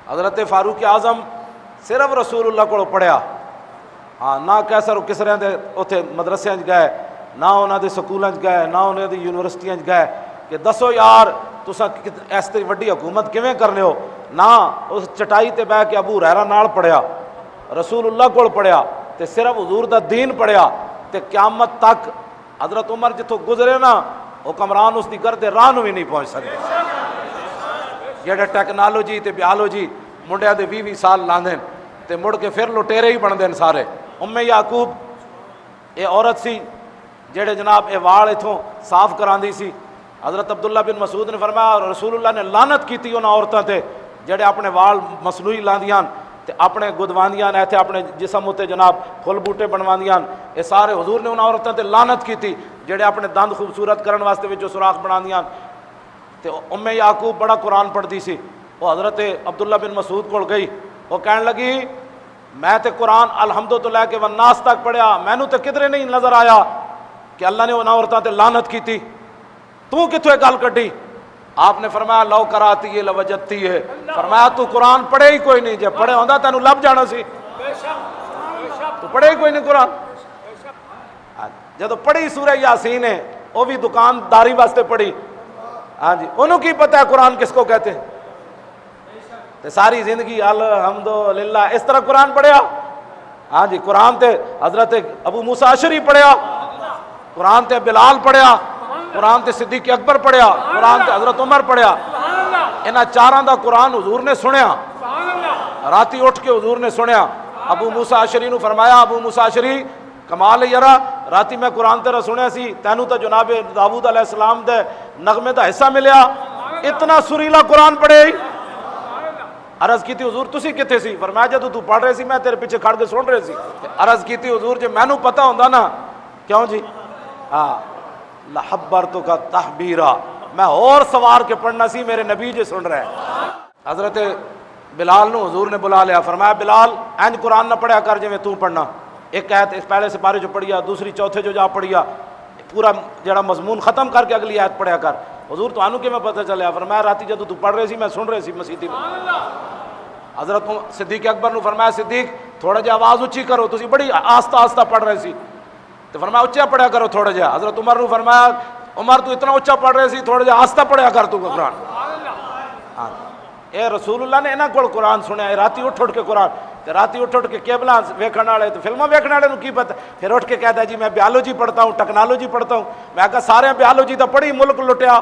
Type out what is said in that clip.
حضرت فاروق اعظم صرف رسول اللہ کو پڑھیا، ہاں نہ کیسر کسریاں دے اتنے مدرسیاں گئے، نہ انہاں دے سکولاں گئے، نہ انہاں دی یونیورسٹیاں گئے کہ دسو یار تساں اس تے وڈی حکومت کیویں کرنے ہو، نہ اس چٹائی تے بیٹھ کے ابو ہریرہ نال پڑھیا، رسول اللہ کو پڑھیا تے صرف حضور دا دین پڑھیا تے قیامت تک حضرت عمر جتوں گزرے نا حکمران اس دی گرد راہ نو بھی نہیں پہنچ سکے۔ جڑے ٹیکنالوجی تے بیالوجی منڈیا دے 20 سال لاندے تے مڑ کے پھر لٹیرے ہی بن دین سارے۔ یعقوب یہ عورت سی جڑے جناب یہ وال اتھوں صاف کراندی سی، حضرت عبداللہ بن مسعود نے فرمایا رسول اللہ نے لعنت کیتی انہاں عورتاں تے جڑے اپنے وال مصنوعی لاندیاں تے اپنے گدواندیاں ایتھے اپنے جسم اتے جناب پھل بوٹے بنواندیاں، یہ سارے حضور نے انہاں عورتاں تے لعنت کیتی جڑے اپنے دند خوبصورت کرن واسطے وچوں سوراخ بناندیاں۔ تے یعقوب بڑا قرآن پڑھتی سی، وہ حضرت عبداللہ بن مسعود کو گئی، وہ کہنے لگی میں تے قرآن الحمد تو لے کے والناس تک پڑھیا، مینوں تے کدھرے نہیں نظر آیا کہ اللہ نے انہاں عورتاں تے لعنت کیتی، تو کتھوں یہ گل کڈی؟ آپ نے فرمایا لو کراتی ہے لوجدتی ہے، فرمایا تو قرآن پڑھے ہی کوئی نہیں، جے پڑھے ہوندا تینوں لب جانا سی، تو پڑھے ہی کوئی نہیں قرآن۔ جدو پڑھی سورہ یاسین ہے وہ بھی دکانداری واسطے پڑھی، ہاں جی انہوں کی پتہ ہے قرآن کس کو کہتے ہیں، تے ساری زندگی الحمدللہ اس طرح قرآن پڑھیا۔ ہاں جی قرآن تے حضرت ابو موسیٰ اشعری پڑھیا، قرآن تے بلال پڑھیا، قرآن تے صدیق اکبر پڑھیا، قرآن تے حضرت عمر پڑھیا، انہاں چاراں دا قرآن حضور نے سنیا، راتی اٹھ کے حضور نے سنیا۔ ابو موسیٰ اشعری نو فرمایا ابو موسیٰ اشعری کمال یرا راتی میں قرآن تیرا سنیا سی، تینوں تا جناب داؤد علیہ السلام دے نغمے دا حصہ ملیا، اتنا سریلا قرآن پڑھے۔ عرض کی تھی حضور تسی کتے سی؟ فرمایا جدو تو پڑھ رہے سی میں تیرے پیچھے کھڑ کے سن رہے سی۔ عرض کی تھی حضور جے مینوں پتہ ہوندا نا، کیوں جی ہاں لحبرتک تحبیرا، میں اور سوار کے پڑھنا سی، میرے نبی جے سن رہے ہیں۔ حضرت بلال نو حضور نے بلا لیا، فرمایا بلال اینج قرآن نہ پڑھیا کر جے میں تو پڑھنا، ایک آیت اس پہلے سپارے جو پڑھیا، دوسری چوتھے جو جا پڑھیا، پورا جڑا مضمون ختم کر کے اگلی آیت پڑھیا کر۔ حضور تو آنو کہ میں پتہ چلیا، فرمایا راتی جدو تو پڑھ رہے سی میں سن رہے سی مسیدی میں۔ حضرت صدیق اکبر نو فرمایا صدیق تھوڑا جا آواز اچھی کرو، تسی بڑی آہستہ آہستہ پڑھ رہے سی، تو فرمایا اچھا پڑھیا کرو تھوڑا جا۔ حضرت عمر نو فرمایا عمر تو اتنا اچھا پڑھ رہے سی، تھوڑا جا آہستہ پڑھیا کر تو قرآن۔ ہاں اے رسول اللہ نے انہاں کول قرآن سنیا، راتی اٹھ کے قرآن، راتی اٹھ کے کیبلاں ویکھن والے تو فلماں ویکھن والے نو کی پتہ، پھر اٹھ کے کہتا ہے جی میں بیالوجی پڑھتا ہوں، ٹیکنالوجی پڑھتا ہوں۔ میں کہا سارے بیالوجی تو پڑھی ملک لٹیا۔